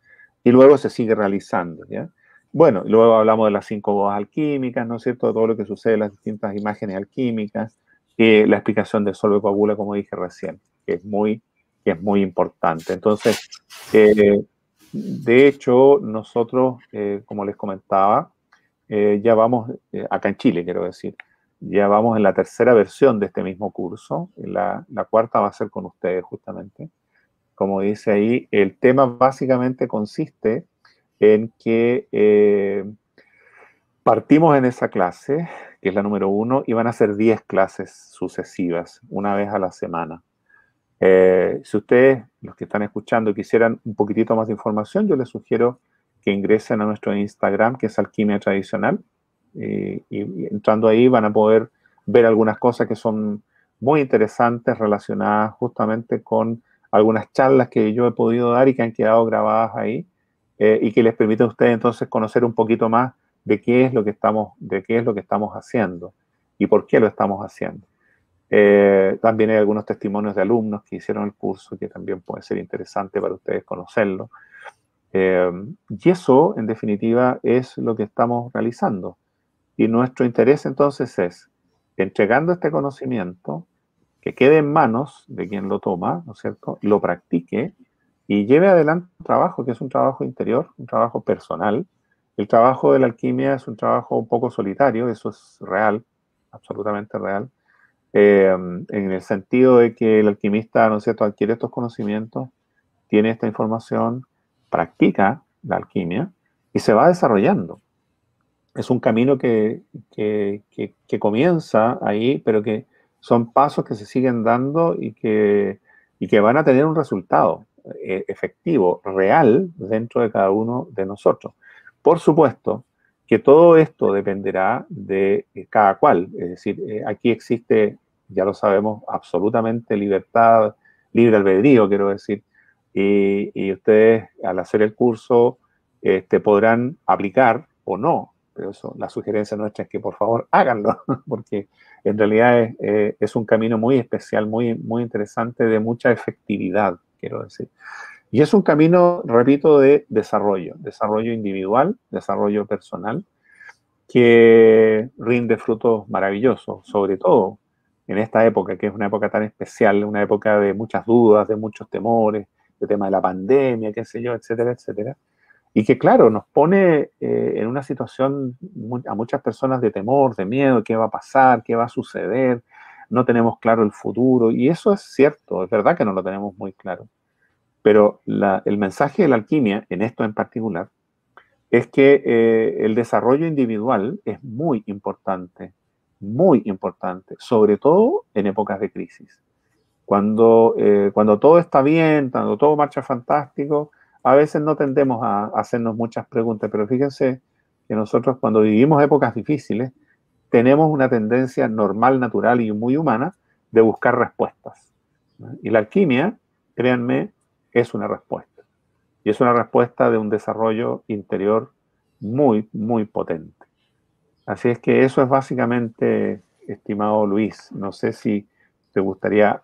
Y luego se sigue realizando, ¿ya? Bueno, luego hablamos de las 5 bodas alquímicas, ¿no es cierto? Todo lo que sucede en las distintas imágenes alquímicas, la explicación del solve coagula, como dije recién, que es muy importante. Entonces, de hecho, nosotros, como les comentaba, ya vamos, acá en Chile, quiero decir, ya vamos en la tercera versión de este mismo curso. La cuarta va a ser con ustedes, justamente. Como dice ahí, el tema básicamente consiste en que partimos en esa clase, que es la número 1, y van a ser 10 clases sucesivas, una vez a la semana. Si ustedes, los que están escuchando, quisieran un poquitito más de información, yo les sugiero que ingresen a nuestro Instagram, que es Alquimia Tradicional, y entrando ahí van a poder ver algunas cosas que son muy interesantes relacionadas justamente con algunas charlas que yo he podido dar y que han quedado grabadas ahí, y que les permite a ustedes entonces conocer un poquito más de qué es lo que estamos haciendo y por qué lo estamos haciendo. También hay algunos testimonios de alumnos que hicieron el curso que también puede ser interesante para ustedes conocerlo. Y eso, en definitiva, es lo que estamos realizando. Y nuestro interés entonces es, entregando este conocimiento, que quede en manos de quien lo toma, ¿no es cierto?, lo practique y lleve adelante un trabajo que es un trabajo interior, un trabajo personal. El trabajo de la alquimia es un trabajo un poco solitario, eso es real, absolutamente real. En el sentido de que el alquimista, ¿no es cierto?, adquiere estos conocimientos, tiene esta información, practica la alquimia y se va desarrollando. Es un camino que comienza ahí, pero que son pasos que se siguen dando y que van a tener un resultado efectivo, real, dentro de cada uno de nosotros. Por supuesto que todo esto dependerá de cada cual, es decir, aquí existe, ya lo sabemos, absolutamente libertad, libre albedrío, quiero decir, y ustedes al hacer el curso podrán aplicar o no, pero eso, la sugerencia nuestra es que por favor háganlo, porque en realidad es un camino muy especial, muy, muy interesante, de mucha efectividad, quiero decir. Y es un camino, repito, de desarrollo individual, desarrollo personal, que rinde frutos maravillosos, sobre todo en esta época, que es una época tan especial, una época de muchas dudas, de muchos temores, de tema de la pandemia, qué sé yo, etcétera, etcétera. Y que, claro, nos pone en una situación a muchas personas de temor, de miedo, qué va a pasar, qué va a suceder, no tenemos claro el futuro, y eso es cierto, es verdad que no lo tenemos muy claro. Pero el mensaje de la alquimia, en esto en particular, es que el desarrollo individual es muy importante, sobre todo en épocas de crisis. Cuando todo está bien, cuando todo marcha fantástico, a veces no tendemos a hacernos muchas preguntas, pero fíjense que nosotros cuando vivimos épocas difíciles, tenemos una tendencia normal, natural y muy humana de buscar respuestas, ¿no? Y la alquimia, créanme, es una respuesta. Y es una respuesta de un desarrollo interior muy, muy potente. Así es que eso es básicamente, estimado Luis. No sé si te gustaría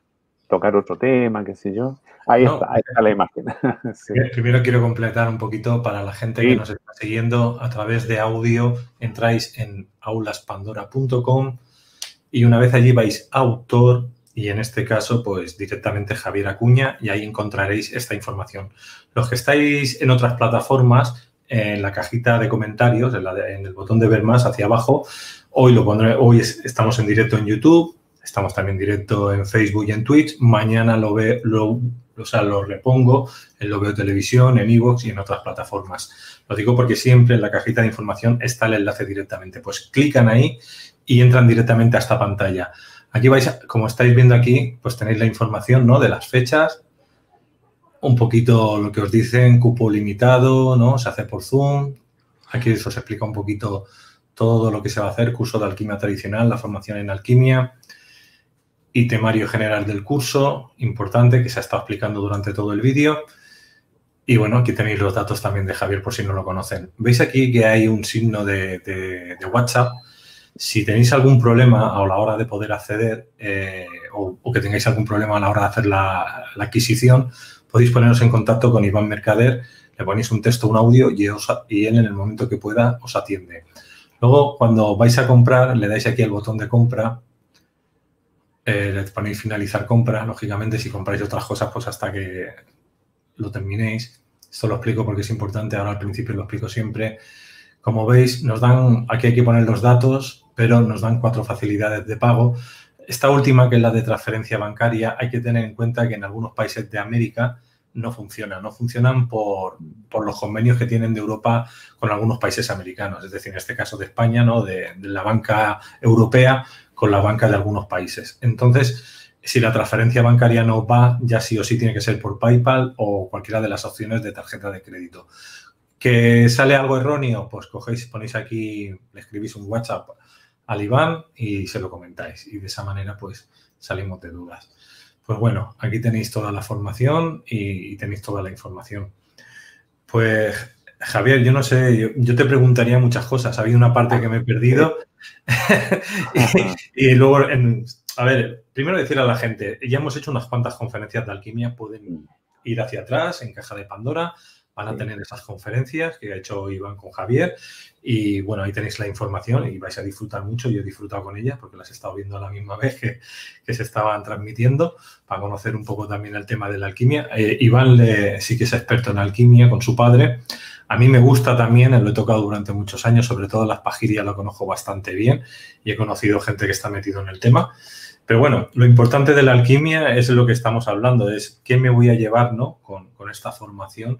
tocar otro tema, qué sé yo. Ahí está la imagen. Sí. Primero quiero completar un poquito para la gente que nos está siguiendo a través de audio. Entráis en aulaspandora.com y una vez allí vais a autor y en este caso pues directamente Javier Acuña y ahí encontraréis esta información. Los que estáis en otras plataformas, en la cajita de comentarios, en el botón de ver más hacia abajo, hoy estamos en directo en YouTube, estamos también en directo en Facebook y en Twitch, mañana lo repongo en Lo Veo Televisión, en iVoox y en otras plataformas. Lo digo porque siempre en la cajita de información está el enlace directamente. Pues clican ahí y entran directamente a esta pantalla. Aquí como estáis viendo aquí, pues tenéis la información, ¿no?, de las fechas, un poquito lo que os dicen, cupo limitado, ¿no? Se hace por Zoom. Aquí os explica un poquito todo lo que se va a hacer, curso de alquimia tradicional, la formación en alquimia y temario general del curso, importante, que se ha estado explicando durante todo el vídeo. Y bueno, aquí tenéis los datos también de Javier por si no lo conocen. Veis aquí que hay un signo de WhatsApp. Si tenéis algún problema a la hora de poder acceder o que tengáis algún problema a la hora de hacer la adquisición, podéis poneros en contacto con Iván Mercader, le ponéis un texto, un audio y él en el momento que pueda os atiende. Luego, cuando vais a comprar, le dais aquí el botón de compra, le ponéis finalizar compra. Lógicamente, si compráis otras cosas, pues hasta que lo terminéis. Esto lo explico porque es importante, ahora al principio lo explico siempre. Como veis, aquí hay que poner los datos, pero nos dan 4 facilidades de pago. Esta última, que es la de transferencia bancaria, hay que tener en cuenta que en algunos países de América no funcionan. No funcionan por los convenios que tienen de Europa con algunos países americanos. Es decir, en este caso de España, ¿no?, de la banca europea con la banca de algunos países. Entonces, si la transferencia bancaria no va, ya sí o sí tiene que ser por PayPal o cualquiera de las opciones de tarjeta de crédito. ¿Que sale algo erróneo? Pues ponéis aquí, le escribís un WhatsApp al Iván y se lo comentáis. Y de esa manera, pues, salimos de dudas. Pues bueno, aquí tenéis toda la formación y tenéis toda la información. Pues, Javier, yo no sé, yo te preguntaría muchas cosas. Ha habido una parte que me he perdido. y luego, a ver, primero decir a la gente, ya hemos hecho unas cuantas conferencias de alquimia, pueden ir hacia atrás en Caja de Pandora. Van a tener esas conferencias que ha hecho Iván con Javier y, bueno, ahí tenéis la información y vais a disfrutar mucho. Yo he disfrutado con ellas porque las he estado viendo a la misma vez que se estaban transmitiendo para conocer un poco también el tema de la alquimia. Iván sí que es experto en alquimia con su padre. A mí me gusta también, lo he tocado durante muchos años, sobre todo las pajirias lo conozco bastante bien y he conocido gente que está metido en el tema. Pero bueno, lo importante de la alquimia es lo que estamos hablando, es qué me voy a llevar, ¿no?, con esta formación.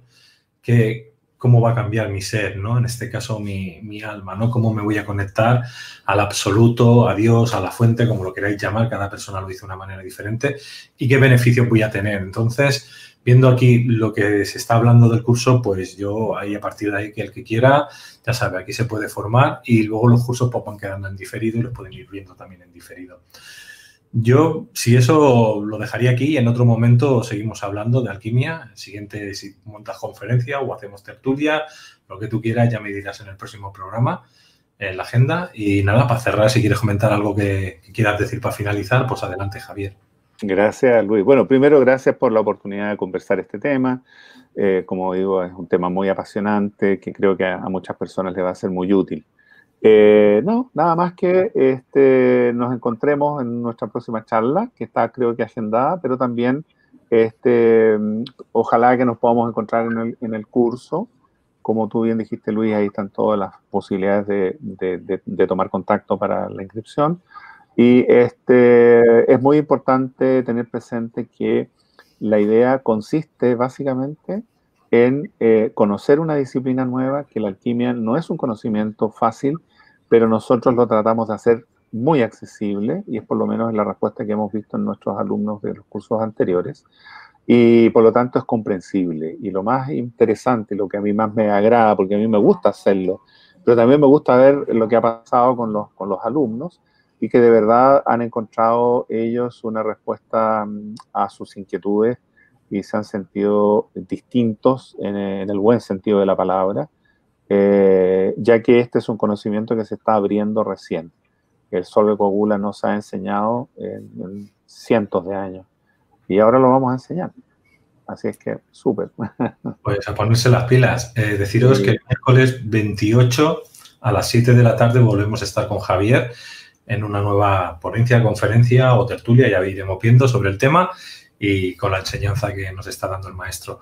Cómo va a cambiar mi ser, ¿no? En este caso, mi alma, ¿no? Cómo me voy a conectar al absoluto, a Dios, a la fuente, como lo queráis llamar. Cada persona lo dice de una manera diferente. ¿Y qué beneficios voy a tener? Entonces, viendo aquí lo que se está hablando del curso, pues yo ahí, a partir de ahí, que el que quiera, ya sabe, aquí se puede formar y luego los cursos pues, van quedando en diferido y los pueden ir viendo también en diferido. Yo, si eso, lo dejaría aquí y en otro momento seguimos hablando de alquimia. El siguiente, si montas conferencia o hacemos tertulia, lo que tú quieras, ya me dirás en el próximo programa, en la agenda. Y nada, para cerrar, si quieres comentar algo que quieras decir para finalizar, pues adelante, Javier. Gracias, Luis. Bueno, primero, gracias por la oportunidad de conversar este tema. Como digo, es un tema muy apasionante que creo que a muchas personas le va a ser muy útil. No, nada más que nos encontremos en nuestra próxima charla, que está creo que agendada, pero también ojalá que nos podamos encontrar en el curso. Como tú bien dijiste, Luis, ahí están todas las posibilidades de tomar contacto para la inscripción. Y es muy importante tener presente que la idea consiste básicamente en conocer una disciplina nueva, que la alquimia no es un conocimiento fácil, pero nosotros lo tratamos de hacer muy accesible, y es por lo menos la respuesta que hemos visto en nuestros alumnos de los cursos anteriores, y por lo tanto es comprensible. Y lo más interesante, lo que a mí más me agrada, porque a mí me gusta hacerlo, pero también me gusta ver lo que ha pasado con los alumnos, y que de verdad han encontrado ellos una respuesta a sus inquietudes y se han sentido distintos en el buen sentido de la palabra, ya que este es un conocimiento que se está abriendo recién. El Solve Coagula nos ha enseñado en cientos de años y ahora lo vamos a enseñar. Así es que súper. Pues a ponerse las pilas. Deciros que el miércoles 28 a las 7 de la tarde volvemos a estar con Javier en una nueva ponencia, conferencia o tertulia, ya iremos viendo sobre el tema y con la enseñanza que nos está dando el maestro.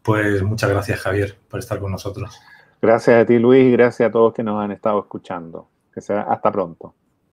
Pues muchas gracias, Javier, por estar con nosotros. Gracias a ti, Luis, y gracias a todos que nos han estado escuchando. Que sea hasta pronto.